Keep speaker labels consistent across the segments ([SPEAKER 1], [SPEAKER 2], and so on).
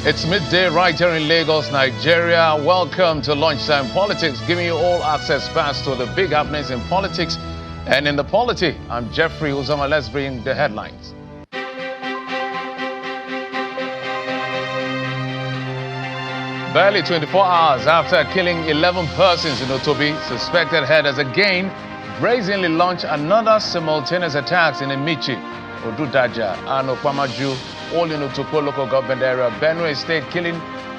[SPEAKER 1] It's midday right here in Lagos, Nigeria. Welcome to Lunchtime Politics, giving you all access fast to the big happenings in politics and in the polity. I'm Jeffrey Uzama. Let's bring the headlines. Barely 24 hours after killing 11 persons in Otobi, suspected headers again brazenly launched another simultaneous attacks in Emichi, Odudaja, and Okwamaju, all in Otoko local government area, Benue State, killing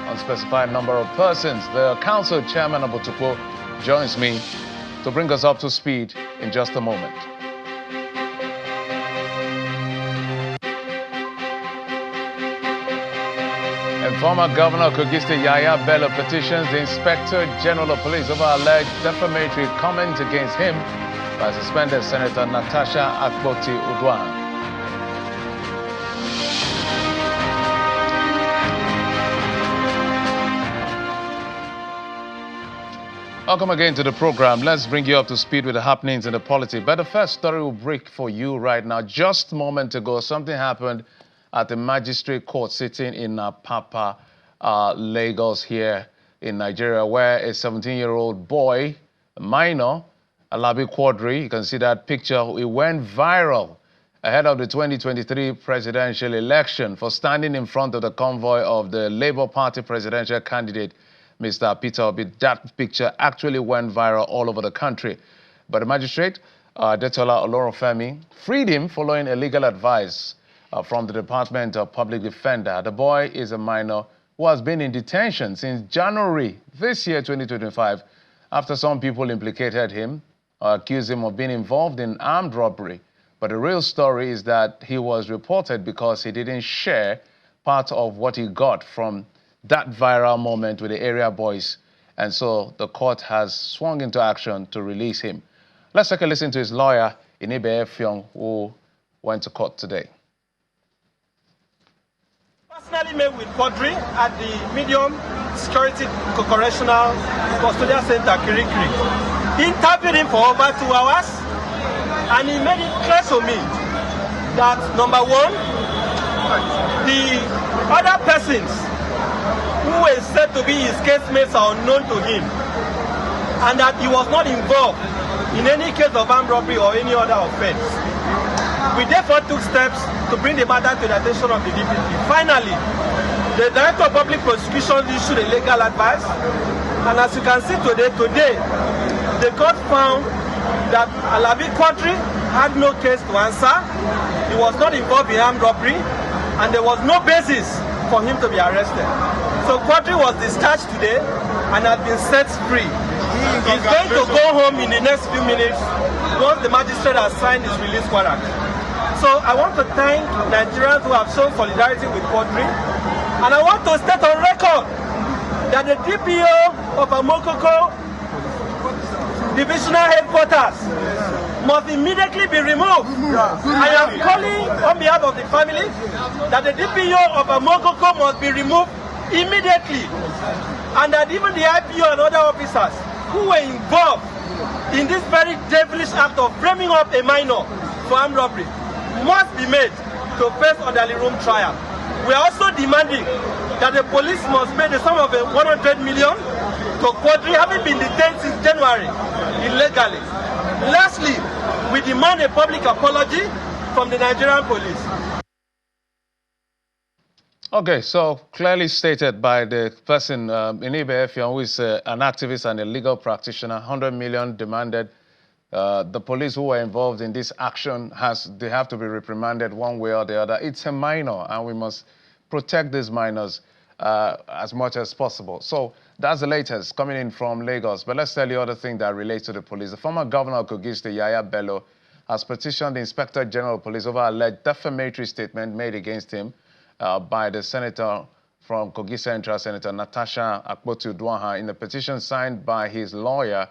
[SPEAKER 1] unspecified number of persons. The council chairman of Otoko joins me to bring us up to speed in just a moment. And former Governor of Kogi State, Yahaya Bello, petitions the Inspector General of Police over alleged defamatory comments against him by suspended Senator Natasha Akpoti-Uduaghan. Welcome again to the program. Let's bring you up to speed with the happenings in the polity. But the first story will break for you right now. Just a moment ago, something happened at the magistrate court sitting in Apapa, Lagos here in Nigeria, where a 17-year-old boy, a minor, Alabi Quadri, you can see that picture, it went viral ahead of the 2023 presidential election for standing in front of the convoy of the Labour Party presidential candidate, Mr. Peter Obi. That picture actually went viral all over the country. But the magistrate, Detola Olorofemi, freed him following a legal advice from the Department of Public Defender. The boy is a minor who has been in detention since January this year, 2025, after some people implicated him, accused him of being involved in armed robbery. But the real story is that he was reported because he didn't share part of what he got from that viral moment with the area boys. And so the court has swung into action to release him. Let's take a listen to his lawyer, Inibe Effiong, who went to court today.
[SPEAKER 2] Personally met with Quadri at the Medium Security Correctional Custodial Center, Kirikiri. Interviewed him for over 2 hours, and he made it clear to me that, number one, the other persons who were said to be his casemates are unknown to him, and that he was not involved in any case of armed robbery or any other offense. We therefore took steps to bring the matter to the attention of the DPP. Finally, the Director of Public Prosecution issued a legal advice, and as you can see today, the court found that Alabi Quadri had no case to answer, he was not involved in armed robbery, and there was no basis for him to be arrested. So Quadri was discharged today and has been set free. He's going to go home in the next few minutes once the magistrate has signed his release warrant. So I want to thank Nigerians who have shown solidarity with Quadri, and I want to state on record that the DPO of Amokoko Divisional Headquarters must immediately be removed. I am calling on behalf of the family that the DPO of Amokoko must be removed immediately, and that even the IPO and other officers who were involved in this very devilish act of framing up a minor for armed robbery must be made to face orderly room trial. We are also demanding that the police must pay the sum of 100 million to Quadri, having been detained since January illegally. Lastly, we demand a public apology from the Nigerian police.
[SPEAKER 1] Okay, so clearly stated by the person, Inibe Effiong, who is an activist and a legal practitioner, 100 million demanded. The police who were involved in this action, they have to be reprimanded one way or the other. It's a minor, and we must protect these minors as much as possible. So that's the latest coming in from Lagos. But let's tell you other thing that relates to the police. The former governor of Kogi State, Yahaya Bello, has petitioned the Inspector General of Police over alleged defamatory statement made against him by the senator from Kogi Central, Senator Natasha Akpoti-Uduaghan, in a petition signed by his lawyer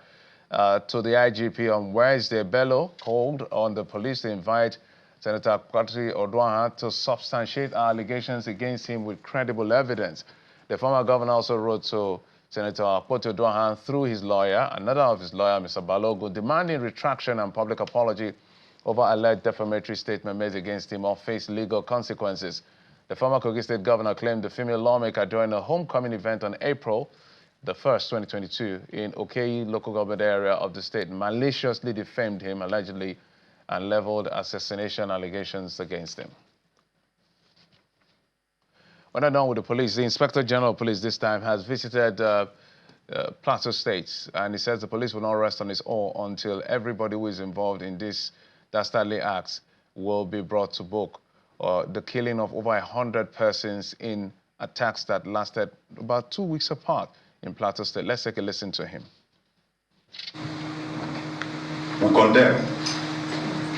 [SPEAKER 1] to the IGP on Wednesday. Bello called on the police to invite Senator Akpoti-Uduaghan to substantiate allegations against him with credible evidence. The former governor also wrote to Senator Akpoti-Uduaghan through his lawyer, another of his lawyer, Mr. Balogo, demanding retraction and public apology over alleged defamatory statement made against him or face legal consequences. The former Kogi State governor claimed the female lawmaker during a homecoming event on April the 1st, 2022, in Okei local government area of the state, maliciously defamed him, allegedly, and leveled assassination allegations against him. We're not done with the police. The Inspector General of Police this time has visited Plateau State, and he says the police will not rest on its own until everybody who is involved in this dastardly acts will be brought to book. The killing of over 100 persons in attacks that lasted about 2 weeks apart in Plateau State. Let's take a listen to him.
[SPEAKER 3] We condemn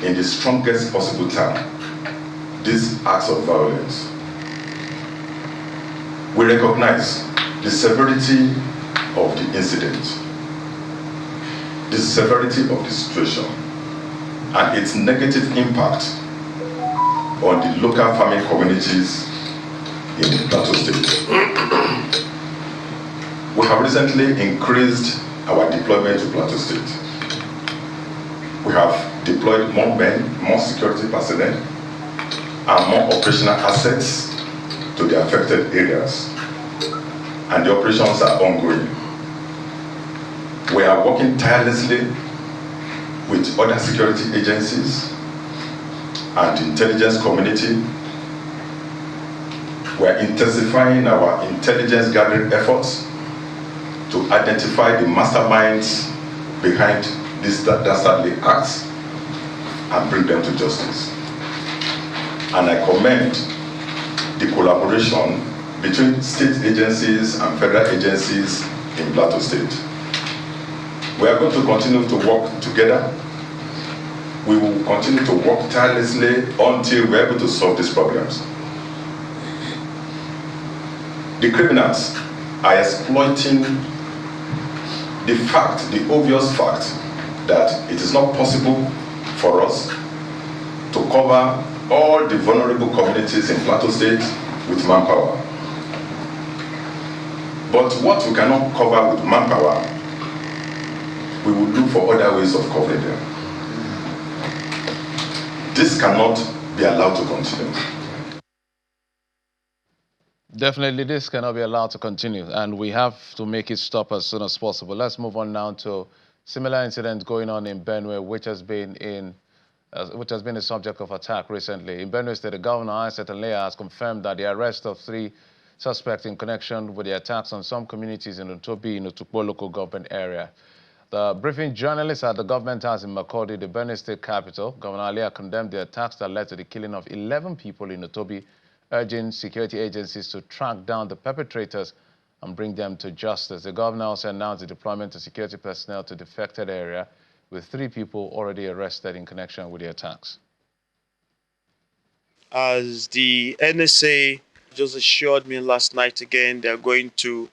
[SPEAKER 3] in the strongest possible term these acts of violence. We recognize the severity of the incident, the severity of the situation, and its negative impact on the local farming communities in the Plateau State. We have recently increased our deployment to Plateau State. We have deployed more men, more security personnel, and more operational assets to the affected areas, and the operations are ongoing. We are working tirelessly with other security agencies and the intelligence community. We are intensifying our intelligence gathering efforts to identify the masterminds behind these dastardly acts and bring them to justice. And I commend the collaboration between state agencies and federal agencies in Plateau State. We are going to continue to work together. We will continue to work tirelessly until we are able to solve these problems. The criminals are exploiting the fact, the obvious fact, that it is not possible for us to cover all the vulnerable communities in Plateau State with manpower. But what we cannot cover with manpower, we will look for other ways of covering them. This cannot be allowed to continue.
[SPEAKER 1] Definitely, this cannot be allowed to continue, and we have to make it stop as soon as possible. Let's move on now to similar incident going on in Benue, which has been the subject of attack recently. In Benue State, the governor, Aisset has confirmed that the arrest of 3 suspects in connection with the attacks on some communities in Otobi in Otukpo local government area. The briefing journalists at the government house in Makurdi, the Benue State capital, Governor Alia condemned the attacks that led to the killing of 11 people in Otobi, urging security agencies to track down the perpetrators and bring them to justice. The governor also announced the deployment of security personnel to the affected area, with 3 people already arrested in connection with the attacks.
[SPEAKER 4] As the NSA just assured me last night again, they're going to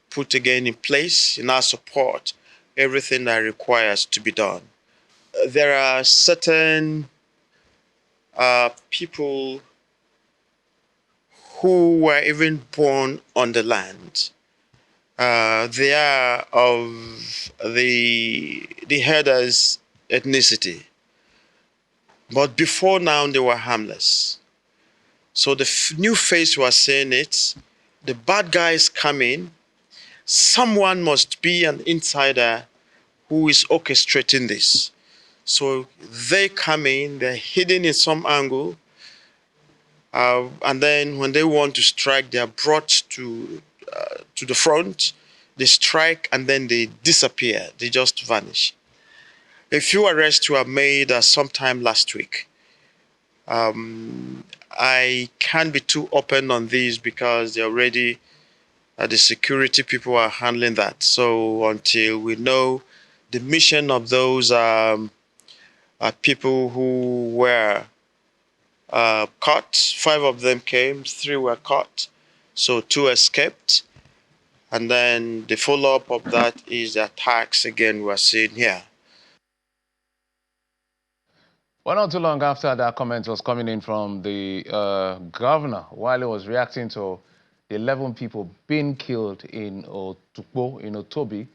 [SPEAKER 4] put again in place, in our support, everything that requires to be done. There are certain people who were even born on the land. They are of the herders' ethnicity. But before now, they were harmless. So the new face was saying it, the bad guys come in, someone must be an insider who is orchestrating this. So they come in, they're hidden in some angle, and then when they want to strike, they are brought to the front, they strike, and then they disappear, they just vanish. A few arrests were made sometime last week. I can't be too open on these because they're already, the security people are handling that. So until we know the mission of those people who were caught, 5 of them came, 3 were caught, so 2 escaped. And then the follow-up of that is the attacks again we're seeing here.
[SPEAKER 1] Well, not too long after that comment was coming in from the governor, while he was reacting to the 11 people being killed in Otukpo, in Otobi,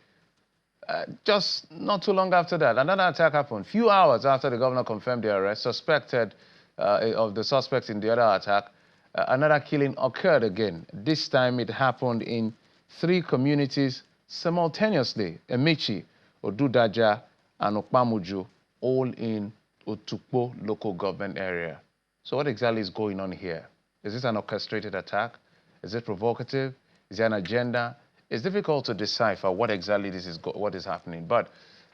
[SPEAKER 1] just not too long after that, another attack happened. Few hours after the governor confirmed the arrest, of the suspects in the other attack, another killing occurred again. This time it happened in 3 communities simultaneously: Emichi, Odudaja, and Okpamuju, all in Otukpo local government area. So what exactly is going on here? Is this an orchestrated attack? Is it provocative? Is there an agenda? It's difficult to decipher what exactly what is happening. But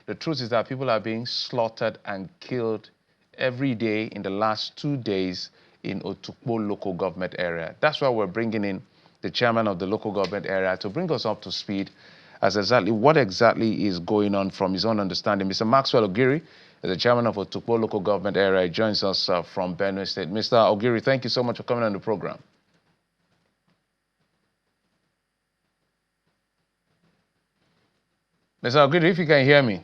[SPEAKER 1] the truth is that people are being slaughtered and killed every day in the last 2 days in Otukpo local government area. That's why we're bringing in the chairman of the local government area to bring us up to speed as exactly what exactly is going on from his own understanding. Mr. Maxwell Ogiri is the chairman of Otukpo local government area. He joins us from Benue State. Mr. Ogiri, thank you so much for coming on the program. Mr. Ogiri, if you can hear me.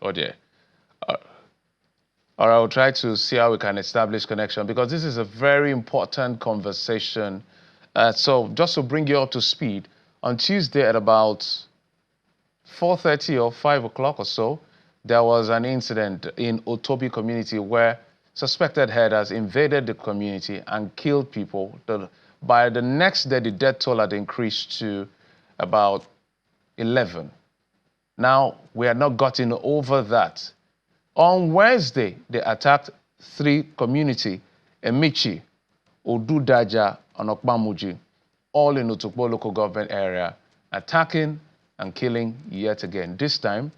[SPEAKER 1] Oh dear. Or I'll try to see how we can establish connection, because this is a very important conversation. So just to bring you up to speed, on Tuesday at about 4:30 or 5 o'clock or so, there was an incident in Otobi community where suspected herders invaded the community and killed people. By the next day, the death toll had increased to about 11. Now, we had not gotten over that. On Wednesday, they attacked 3 communities: Emichi, Odudaja, and Okpamuji, all in Otukpo local government area, attacking and killing yet again. This time,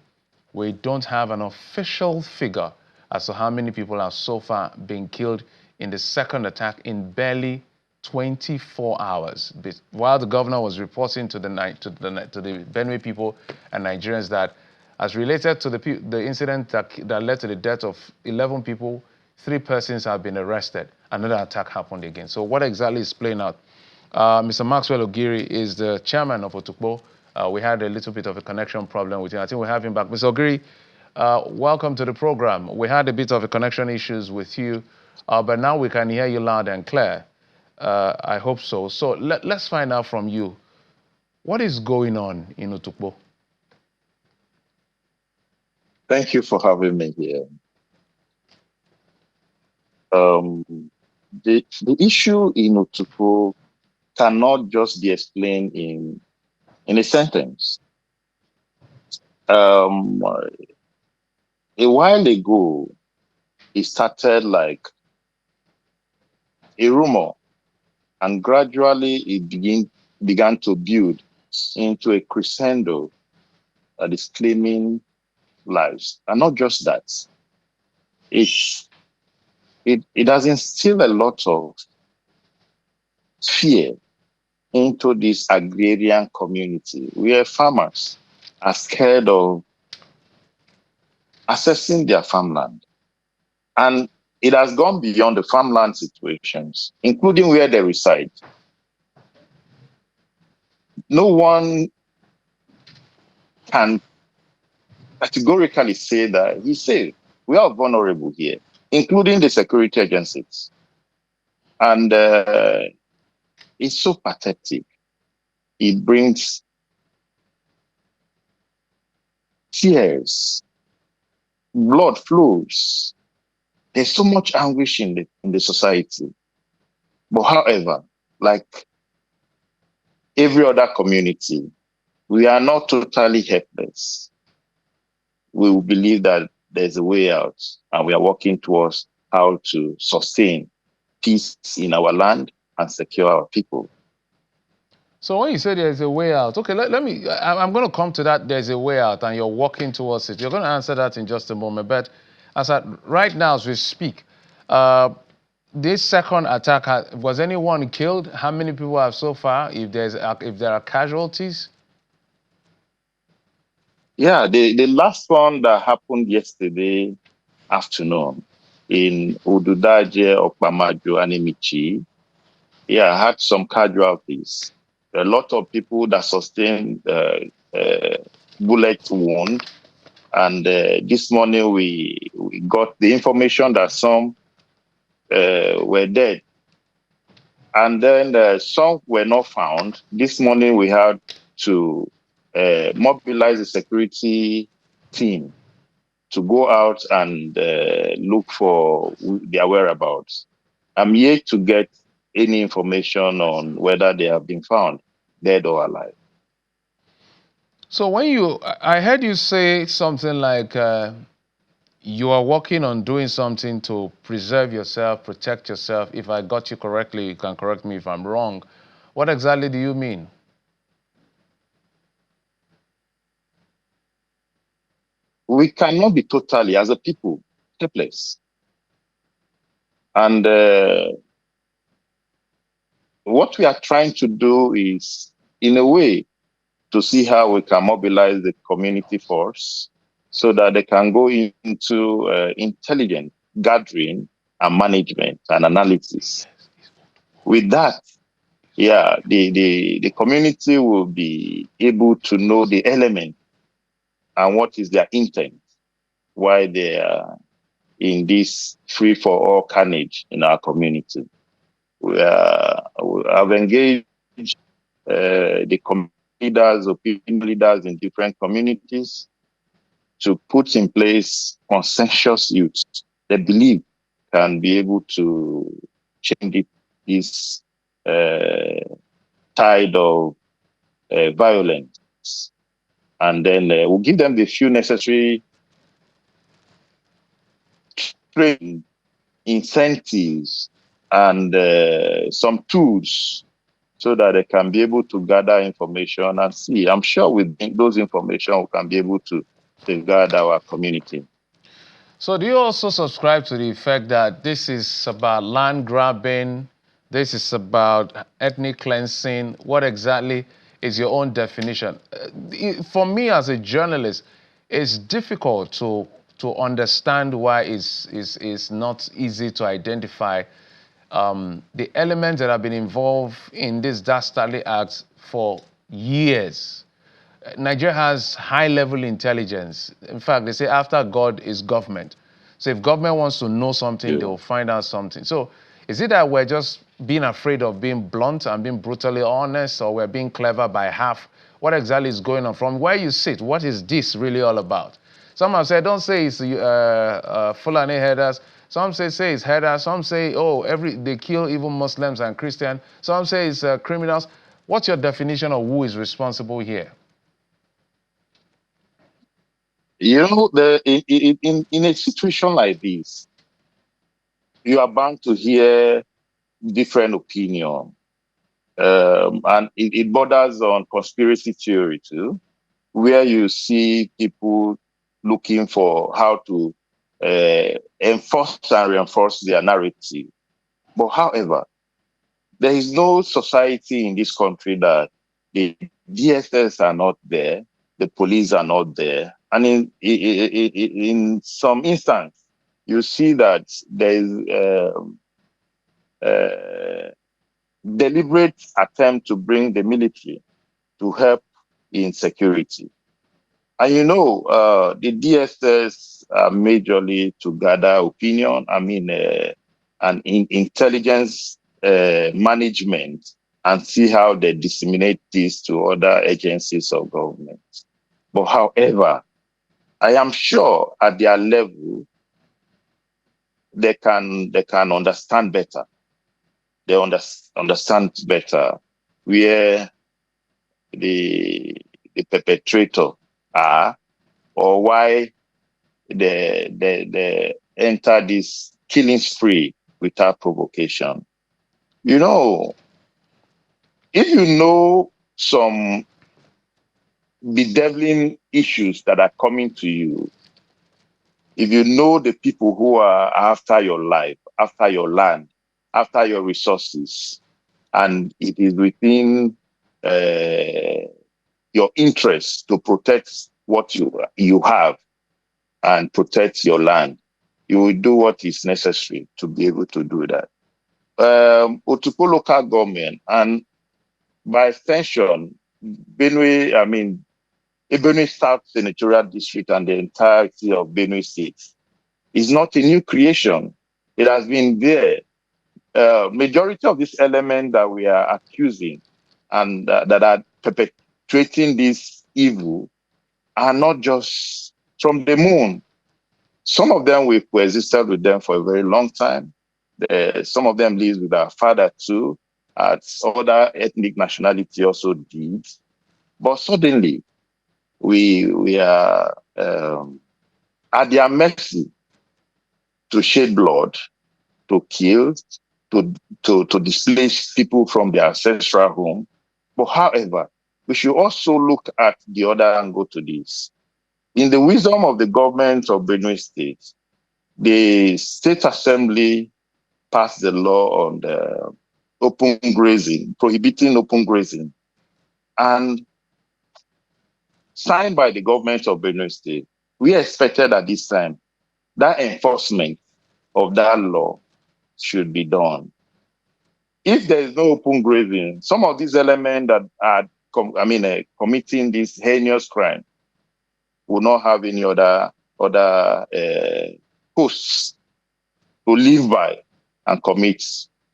[SPEAKER 1] we don't have an official figure as to how many people have so far been killed in the second attack in barely 24 hours. While the governor was reporting to the Benue people and Nigerians that, as related to the incident that led to the death of 11 people, 3 persons have been arrested. Another attack happened again. So what exactly is playing out? Mr. Maxwell Ogiri is the chairman of Otukpo. We had a little bit of a connection problem with him. I think we have him back. Mr. Ogiri, welcome to the program. We had a bit of a connection issues with you, but now we can hear you loud and clear. I hope so. So let's find out from you, what is going on in Otukpo?
[SPEAKER 5] Thank you for having me here. The issue in Otukpo cannot just be explained in a sentence. A while ago, it started like a rumor, and gradually it began to build into a crescendo that is claiming lives. And not just that, it has instilled a lot of fear into this agrarian community where farmers are scared of accessing their farmland. And it has gone beyond the farmland situations, including where they reside. No one can categorically say that he's safe. We are vulnerable here, including the security agencies. And it's so pathetic. It brings tears, blood flows. There's so much anguish in the society. But however, like every other community, we are not totally helpless. We will believe that there's a way out, and we are working towards how to sustain peace in our land and secure our people.
[SPEAKER 1] So when you say there's a way out, okay, I'm going to come to that. There's a way out, and you're working towards it. You're going to answer that in just a moment. But right now, as we speak, this second attack, was anyone killed? How many people have so far? If there are casualties?
[SPEAKER 5] Yeah, the last one that happened yesterday afternoon in Odudaje, Okpamajo, and Emichi, had some casualties. A lot of people that sustained bullet wound. And this morning we got the information that some were dead. And then some were not found. This morning we had to mobilize the security team to go out and look for their whereabouts. I'm yet to get any information on whether they have been found dead or alive.
[SPEAKER 1] So when I heard you say something like you are working on doing something to preserve yourself, protect yourself. If I got you correctly, you can correct me if I'm wrong. What exactly do you mean?
[SPEAKER 5] We cannot be totally, as a people, helpless. And what we are trying to do is, in a way, to see how we can mobilize the community force so that they can go into intelligent gathering and management and analysis. With that, the community will be able to know the element and what is their intent, why they are in this free-for-all carnage in our community. We have engaged the leaders, opinion leaders in different communities to put in place consensus youth they believe can be able to change this tide of violence. And then we'll give them the few necessary training, incentives, and some tools so that they can be able to gather information and see. I'm sure with those information, we can be able to safeguard our community.
[SPEAKER 1] So do you also subscribe to the effect that this is about land grabbing, this is about ethnic cleansing? What exactly is your own definition? For me as a journalist, it's difficult to understand why it's not easy to identify the elements that have been involved in this dastardly acts for years. Nigeria has high-level intelligence. In fact, they say after God is government. So if government wants to know something, they will find out something. So is it that we're just being afraid of being blunt and being brutally honest, or we're being clever by half? What exactly is going on? From where you sit, what is this really all about? Some have said, don't say it's Fulani headers. Some say it's headers. Some say, oh, they kill even Muslims and Christians. Some say it's criminals. What's your definition of who is responsible here?
[SPEAKER 5] You know, in a situation like this, you are bound to hear different opinion, and it borders on conspiracy theory too, where you see people looking for how to enforce and reinforce their narrative. But however, there is no society in this country that the DSS are not there, the police are not there. And in some instance, you see that there is deliberate attempt to bring the military to help in security. And you know, the DSS are majorly to gather opinion, and intelligence management, and see how they disseminate this to other agencies of government. But however, I am sure at their level, they can understand better. They understand better where the perpetrator are, or why they enter this killing spree without provocation. You know, if you know some bedeviling issues that are coming to you, if you know the people who are after your life, after your land, after your resources, and it is within your interest to protect what you have and protect your land, you will do what is necessary to be able to do that. Otupo local government, and by extension, Benue South Senatorial District and the entirety of Benue State is not a new creation. It has been there. Majority of these elements that we are accusing and that are perpetrating this evil are not just from the moon. Some of them, we coexisted with them for a very long time. Some of them lived with our father too, as other ethnic nationality also did. But suddenly, we are at their mercy to shed blood, to kill, to displace people from their ancestral home. But however, we should also look at the other angle to this. In the wisdom of the government of Benue State, the State Assembly passed the law on the open grazing, prohibiting open grazing, and signed by the government of Benue State. We expected at this time that enforcement of that law should be done. If there is no open grazing, some of these elements that are committing this heinous crime will not have any other posts to live by and commit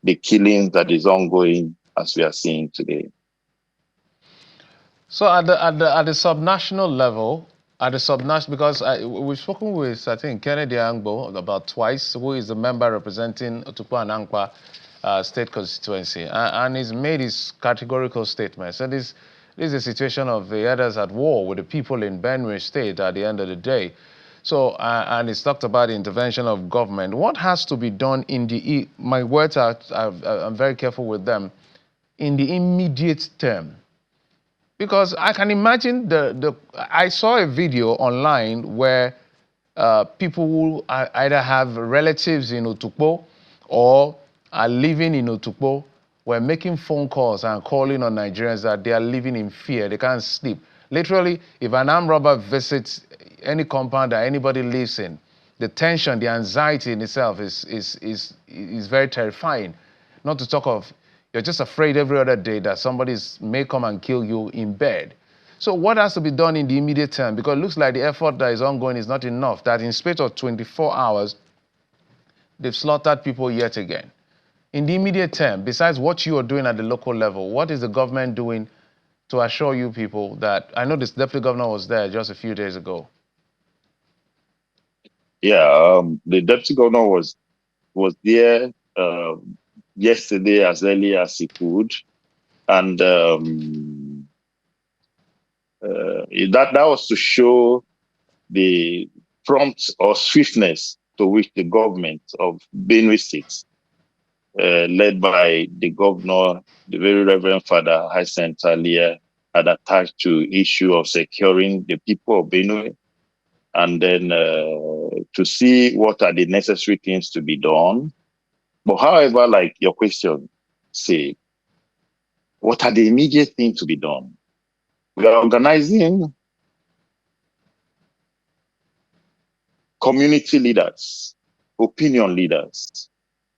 [SPEAKER 5] the killing that is ongoing as we are seeing today.
[SPEAKER 1] So at the subnational level, because we've spoken with, I think, Kennedy Angbo about twice, who is the member representing Otukpo and Ankpa state constituency, and he's made his categorical statements. And this is a situation of the others at war with the people in Benue State at the end of the day. So, and it's talked about the intervention of government. What has to be done in the, my words are, I'm very careful with them, in the immediate term? Because I can imagine I saw a video online where people who either have relatives in Otukpo or are living in Otukpo were making phone calls and calling on Nigerians that they are living in fear, they can't sleep. Literally, if an armed robber visits any compound that anybody lives in, the tension, the anxiety in itself is very terrifying. Not to talk of, you're just afraid every other day that somebody may come and kill you in bed. So what has to be done in the immediate term? Because it looks like the effort that is ongoing is not enough, that in space of 24 hours, they've slaughtered people yet again. In the immediate term, besides what you are doing at the local level, what is the government doing to assure you people that, I know this deputy governor was there just a few days ago.
[SPEAKER 5] Yeah, the deputy governor was there yesterday as early as he could, and that was to show the prompt or swiftness to which the government of Benue State, led by the governor, the very Reverend Father Hyacinth Talia, had attached to issue of securing the people of Benue, and then to see what are the necessary things to be done. But however, like your question say, what are the immediate things to be done? We are organizing community leaders, opinion leaders,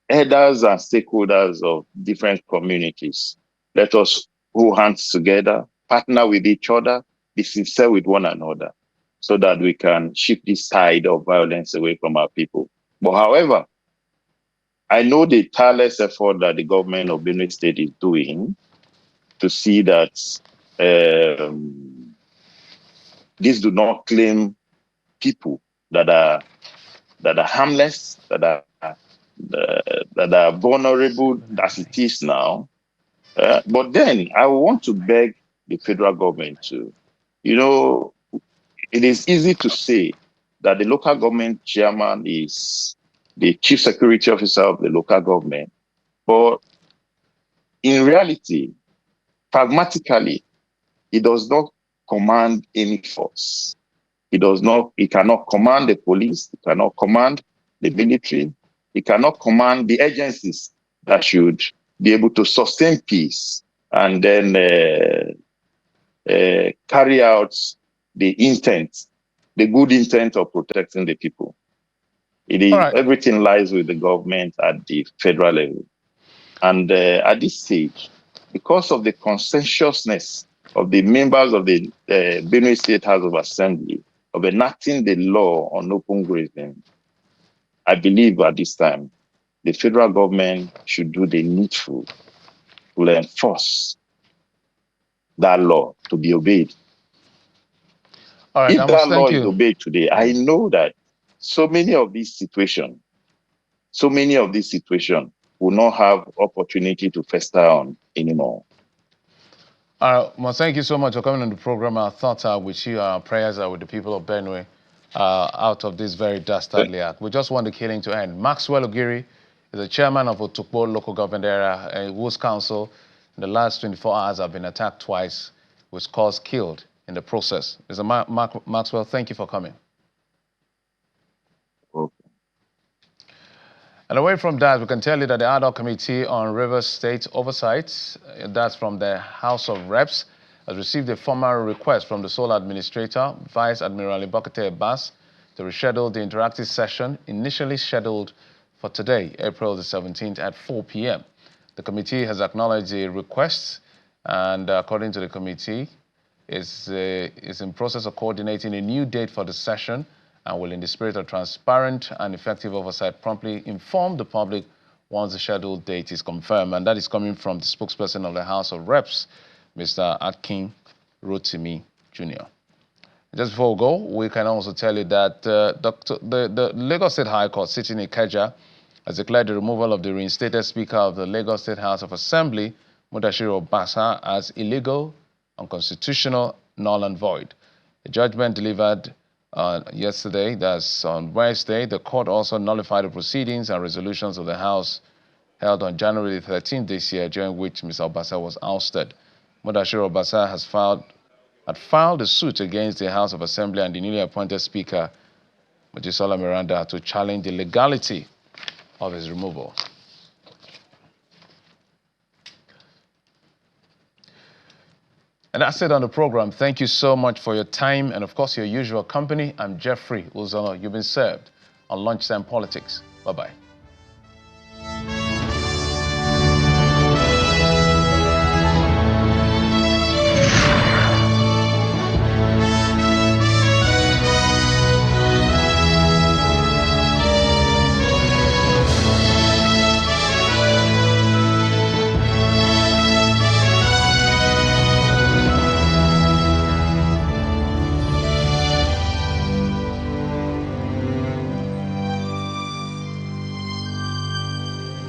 [SPEAKER 5] elders and stakeholders of different communities. Let us hold hands together, partner with each other, be sincere with one another, so that we can shift this tide of violence away from our people. But however, I know the tireless effort that the government of Benue State is doing to see that these do not claim people that are harmless, that are vulnerable as it is now. But then I want to beg the federal government to, it is easy to say that the local government chairman is the chief security officer of the local government. But in reality, pragmatically, he does not command any force. He cannot command the police, he cannot command the military, he cannot command the agencies that should be able to sustain peace and then carry out the good intent of protecting the people. Everything lies with the government at the federal level. And at this stage, because of the consensuousness of the members of the Benue State House of Assembly of enacting the law on open grazing, I believe at this time, the federal government should do the needful to enforce that law to be obeyed.
[SPEAKER 1] All right,
[SPEAKER 5] If that law is obeyed today, I know that so many of these situations will not have opportunity to fester on anymore.
[SPEAKER 1] Well, thank you so much for coming on the program. Our thoughts are with you. Our prayers are with the people of Benue out of this very dastardly act. We just want the killing to end. Maxwell Ogiri is the chairman of Otukpo local government area, whose council in the last 24 hours have been attacked twice, with scores killed in the process. Mr. Maxwell, thank you for coming.
[SPEAKER 5] Okay.
[SPEAKER 1] And away from that, we can tell you that the ad hoc committee on Rivers State Oversight, that's from the House of Reps, has received a formal request from the sole administrator, Vice Admiral Ibokete Abbas, to reschedule the interactive session initially scheduled for today, April the 17th at 4 p.m. The committee has acknowledged the request, and according to the committee, is in process of coordinating a new date for the session, and will, in the spirit of transparent and effective oversight, promptly inform the public once the scheduled date is confirmed. And that is coming from the spokesperson of the House of Reps, Mr. Akin Rotimi Jr. Just before we go, we can also tell you that the Lagos State High Court, sitting in Ikeja, has declared the removal of the reinstated Speaker of the Lagos State House of Assembly, Mudashiru Obasa, as illegal, unconstitutional, null and void. The judgment delivered yesterday, that's on Wednesday. The court also nullified the proceedings and resolutions of the House held on January 13th this year, during which Mr. Obasa was ousted. Mudashiru Obasa had filed a suit against the House of Assembly and the newly appointed Speaker, Mojisola Miranda, to challenge the legality of his removal. And that's it on the program. Thank you so much for your time and, of course, your usual company. I'm Jeffrey Uzono. You've been served on Lunchtime Politics. Bye-bye.